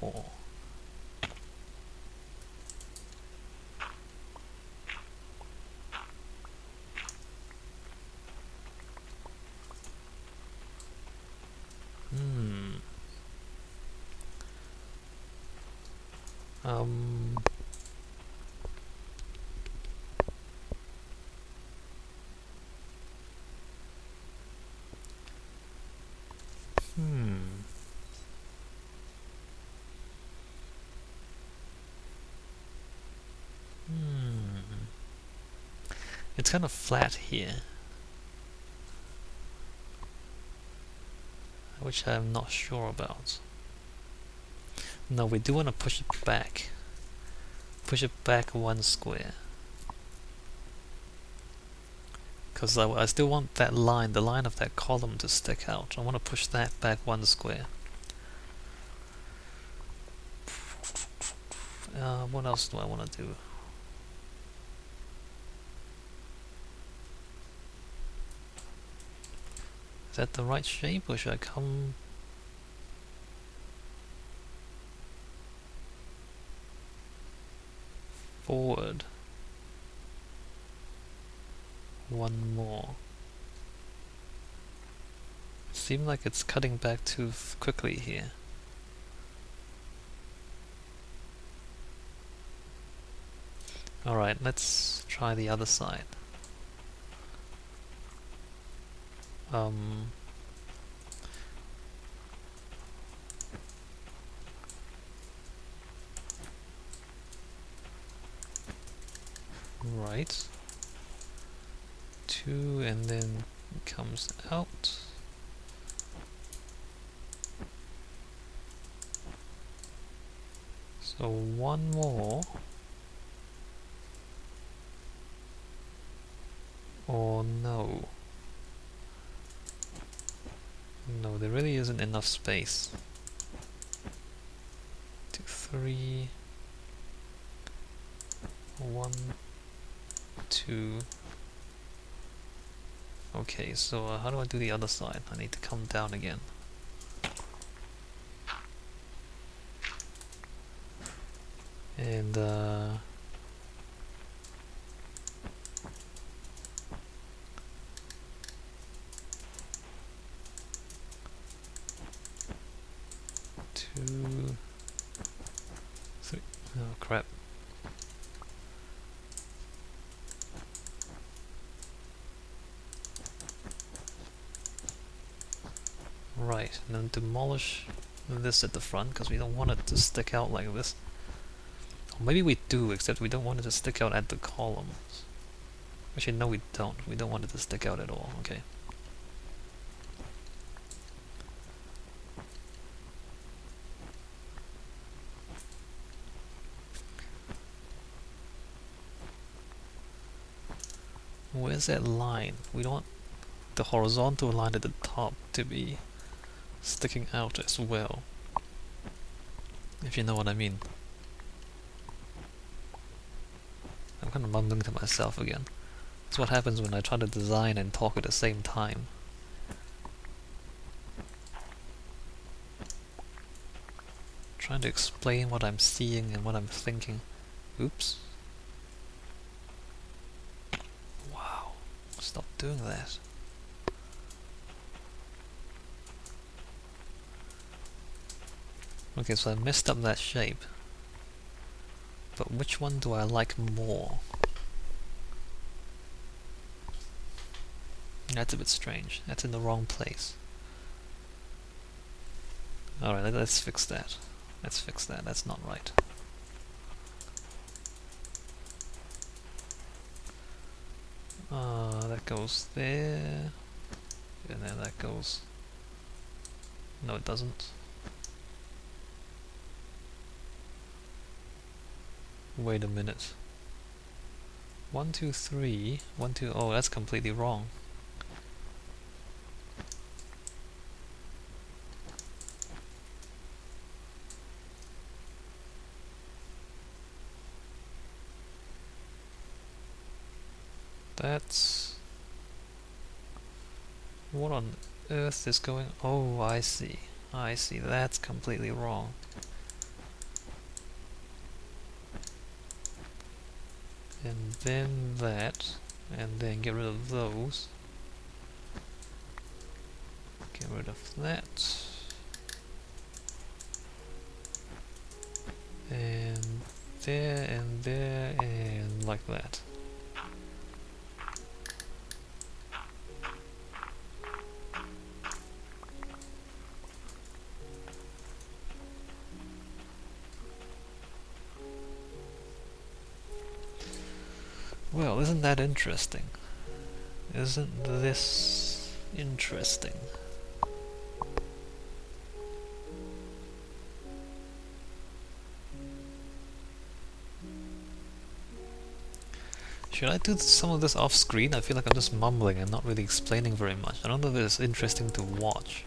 4. Hmm. Um. Hmm. Hmm. It's kind of flat here, which I'm not sure about. No, we do want to push it back. Push it back 1 square. Because I still want that line, the line of that column to stick out. I want to push that back 1 square. What else do I want to do? Is that the right shape, or should I come forward 1 more? Seems like it's cutting back too quickly here. Alright, let's try the other side. Right. 2 and then comes out. So 1 more. Or no. No, there really isn't enough space. 2, 3. 1, 2. Okay, so how do I do the other side? I need to come down again. And two, three. Oh crap. Right, and then demolish this at the front because we don't want it to stick out like this. Or maybe we do, except we don't want it to stick out at the columns. Actually, no, we don't. We don't want it to stick out at all. Okay. Where's that line? We don't want the horizontal line at the top to be sticking out as well, if you know what I mean. I'm kind of mumbling to myself again. That's what happens when I try to design and talk at the same time. Trying to explain what I'm seeing and what I'm thinking. Oops. Wow. Stop doing that. Okay, so I messed up that shape. But which one do I like more? That's a bit strange. That's in the wrong place. Alright, let's fix that. Let's fix that. That's not right. That goes there. And then that goes... No, it doesn't. Wait a minute. 1, 2, 3. 1, 2... Oh, that's completely wrong. That's... What on earth is going... Oh, I see. I see. That's completely wrong. and then that, and then get rid of those. Get rid of that. And there, and like that. Well, isn't that interesting? Isn't this interesting? Should I do some of this off screen? I feel like I'm just mumbling and not really explaining very much. I don't know if it's interesting to watch.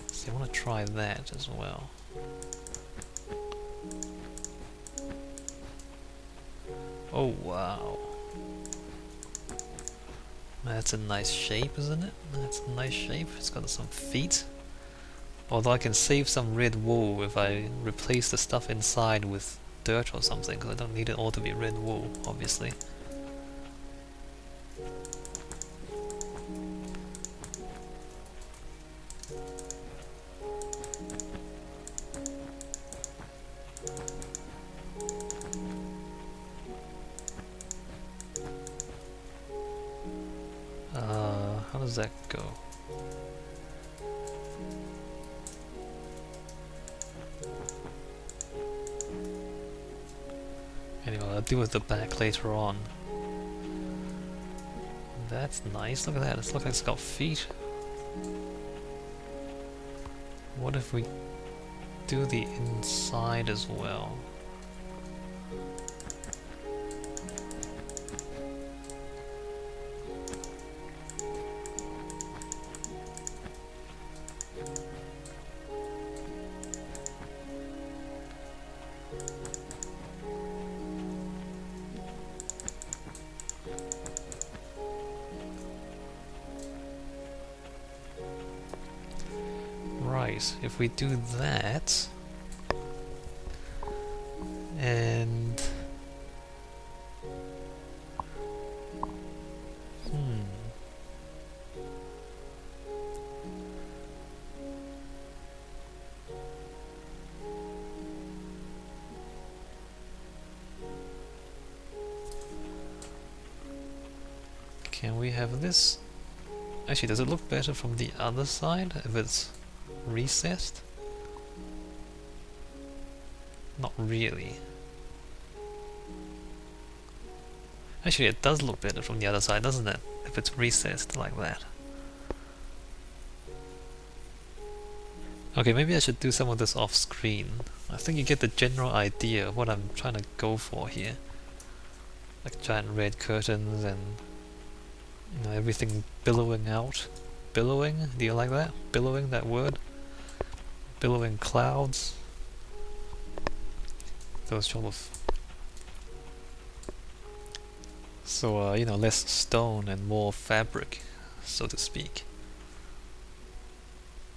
So I want to try that as well. Oh wow. That's a nice shape, isn't it? That's a nice shape. It's got some feet. Although I can save some red wool if I replace the stuff inside with dirt or something, because I don't need it all to be red wool, obviously. How does that go? Anyway, I'll deal with the back later on. That's nice, look at that, it looks like it's got feet. What if we do the inside as well? Right, if we do that, and can we have this? Actually, does it look better from the other side if it's recessed? Not really. Actually, it does look better from the other side, doesn't it? If it's recessed like that. Okay, maybe I should do some of this off screen. I think you get the general idea of what I'm trying to go for here. Like giant red curtains and everything billowing out. Billowing? Do you like that? Billowing, that word? Billowing clouds. Those sort of... So, less stone and more fabric, so to speak.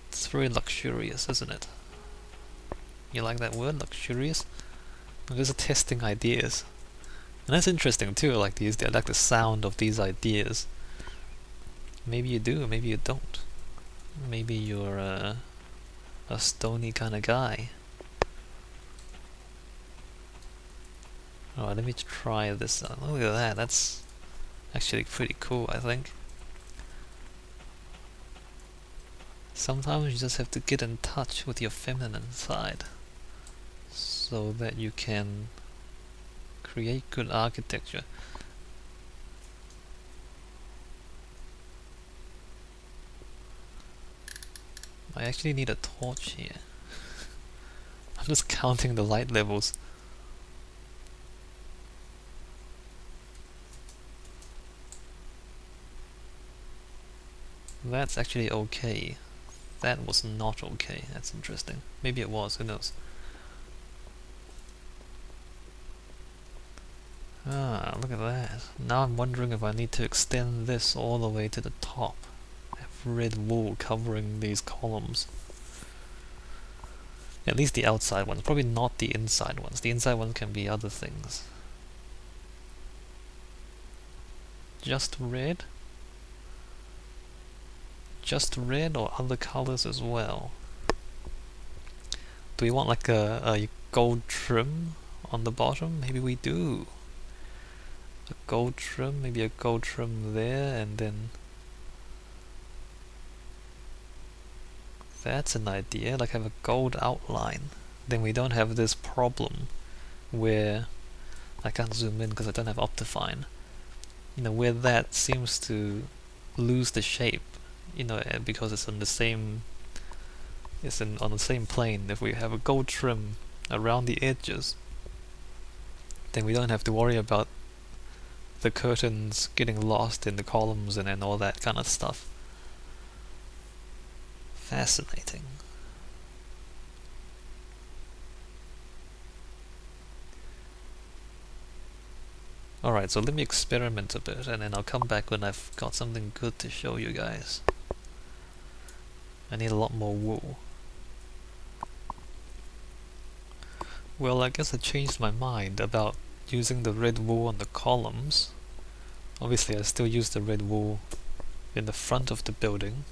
It's very luxurious, isn't it? You like that word, luxurious? I'm just testing ideas. And that's interesting too, I like the sound of these ideas. Maybe you do, maybe you don't. Maybe you're a stony kind of guy. Alright, let me try this out. Look at that, that's actually pretty cool, I think. Sometimes you just have to get in touch with your feminine side so that you can create good architecture. I actually need a torch here. I'm just counting the light levels. That's actually okay. That was not okay. That's interesting. Maybe it was, who knows. Ah, look at that. Now I'm wondering if I need to extend this all the way to the top. Have red wool covering these columns. At least the outside ones, probably not the inside ones. The inside ones can be other things. just red? Just red or other colors as well? Do we want like a gold trim on the bottom? Maybe we do. A gold trim, maybe a gold trim there, and then that's an idea, like have a gold outline. Then we don't have this problem where I can't zoom in because I don't have Optifine. Where that seems to lose the shape, because it's on the same, on the same plane. If we have a gold trim around the edges, then we don't have to worry about the curtains getting lost in the columns and all that kind of stuff. Fascinating. Alright, so let me experiment a bit and then I'll come back when I've got something good to show you guys. I need a lot more wool. Well, I guess I changed my mind about using the red wool on the columns. Obviously I still use the red wool in the front of the building.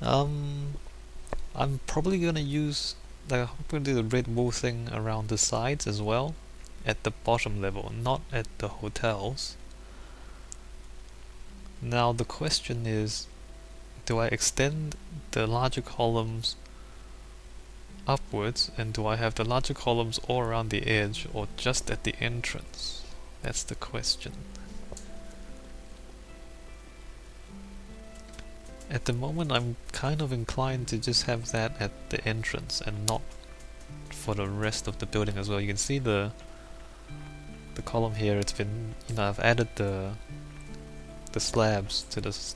I'm probably gonna use I'm gonna do the red wool thing around the sides as well, at the bottom level, not at the hotels. Now the question is, do I extend the larger columns upwards, and do I have the larger columns all around the edge or just at the entrance? That's the question. At the moment I'm kind of inclined to just have that at the entrance and not for the rest of the building as well. You can see the column here, it's been, I've added the slabs to this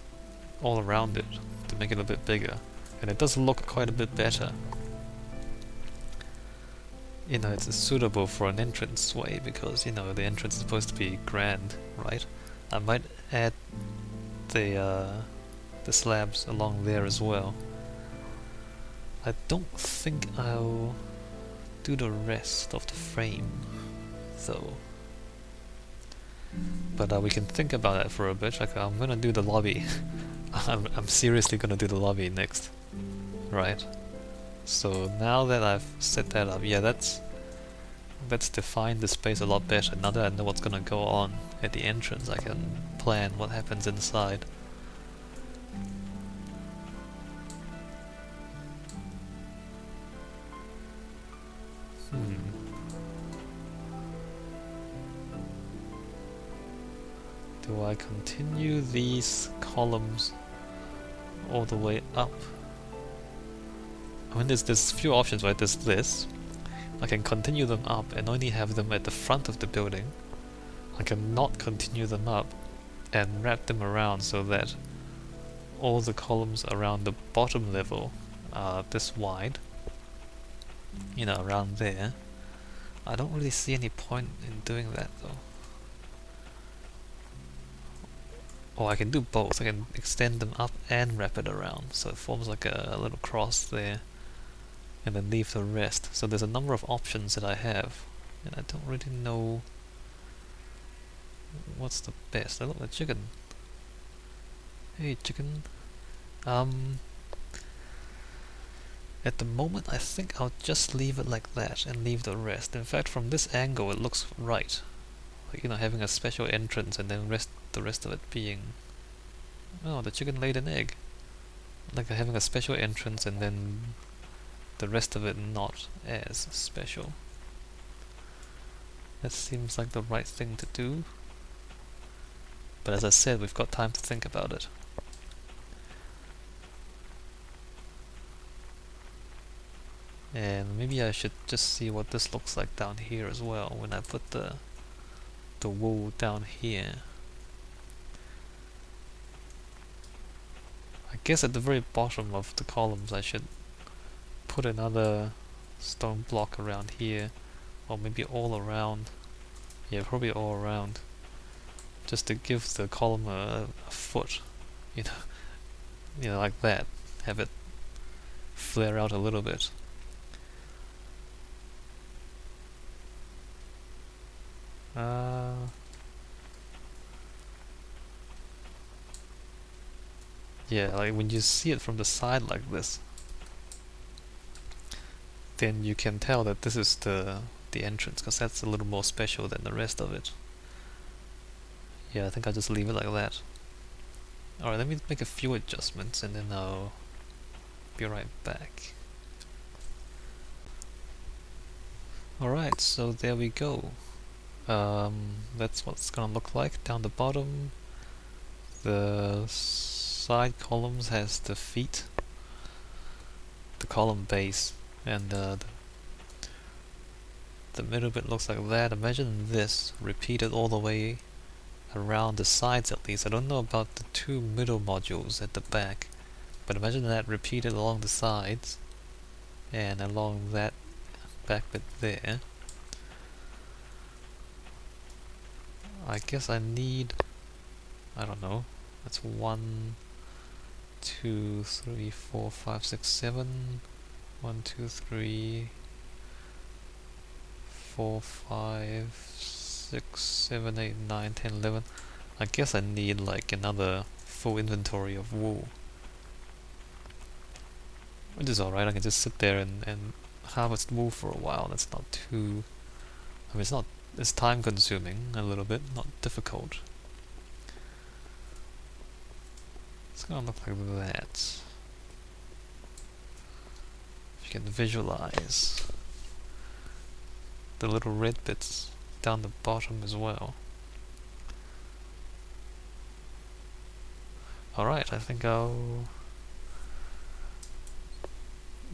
all around it to make it a bit bigger, and it does look quite a bit better. It's suitable for an entranceway because, the entrance is supposed to be grand, right? I might add the slabs along there as well. I don't think I'll do the rest of the frame, though. But we can think about that for a bit. Like, I'm gonna do the lobby. I'm seriously gonna do the lobby next, right? So now that I've set that up, yeah, that's defined the space a lot better. Now that I know what's gonna go on at the entrance, I can plan what happens inside. Do I continue these columns all the way up? I mean, there's a few options, right? There's this. I can continue them up and only have them at the front of the building. I can not continue them up and wrap them around so that all the columns around the bottom level are this wide. Around there. I don't really see any point in doing that though. Or I can do both. I can extend them up and wrap it around, so it forms like a little cross there, and then leave the rest. So there's a number of options that I have, and I don't really know what's the best. I look like chicken. Hey chicken. At the moment I think I'll just leave it like that and leave the rest. In fact, from this angle it looks right. Like, having a special entrance and then the rest of it being... Oh, the chicken laid an egg. Like having a special entrance and then the rest of it not as special. That seems like the right thing to do. But as I said, we've got time to think about it. And maybe I should just see what this looks like down here as well when I put the wool down here. I guess at the very bottom of the columns I should put another stone block around here, or maybe all around. Yeah, probably all around, just to give the column a foot, like that. Have it flare out a little bit. Yeah, like when you see it from the side like this, then you can tell that this is the entrance, because that's a little more special than the rest of it. Yeah, I think I'll just leave it like that. Alright, let me make a few adjustments and then I'll be right back. Alright, so there we go. That's what it's gonna look like down the bottom. The side columns has the feet, the column base, and the middle bit looks like that. Imagine this repeated all the way around the sides at least. I don't know about the two middle modules at the back, but imagine that repeated along the sides and along that back bit there. I guess I need, I don't know, that's 1, 2, 3, 4, 5, 6, 7. 1, 2, 3, 4, 5, 6, 7, 8, 9, 10, 11. I guess I need like another full inventory of wool. Which is alright, I can just sit there and harvest wool for a while. That's not too... I mean, it's time consuming a little bit, not difficult. It's gonna look like that. If you can visualize the little red bits down the bottom as well. Alright, I think I'll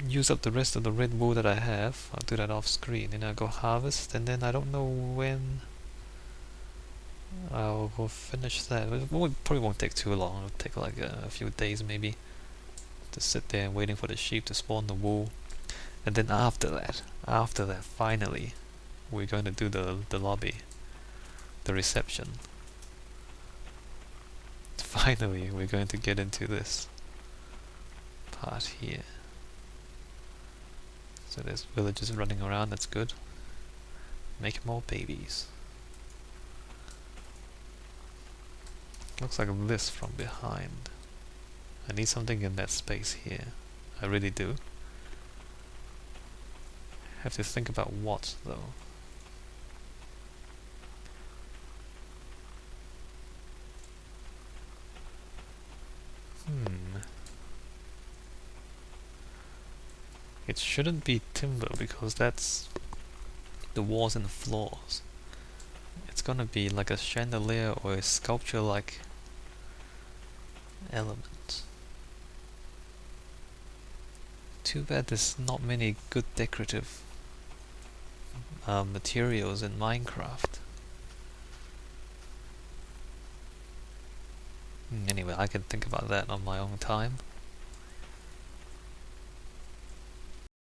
use up the rest of the red wool that I have. I'll do that off screen and I'll go harvest, and then I don't know when I'll go finish that. It probably won't take too long. It'll take like a few days maybe to sit there waiting for the sheep to spawn the wool. And then after that finally we're going to do the lobby, the reception. Finally we're going to get into this part here. So there's villagers running around, that's good. Make more babies. Looks like this from behind. I need something in that space here. I really do. Have to think about what though. It shouldn't be timber because that's the walls and the floors. It's gonna be like a chandelier or a sculpture-like element. Too bad there's not many good decorative materials in Minecraft. Anyway, I can think about that on my own time.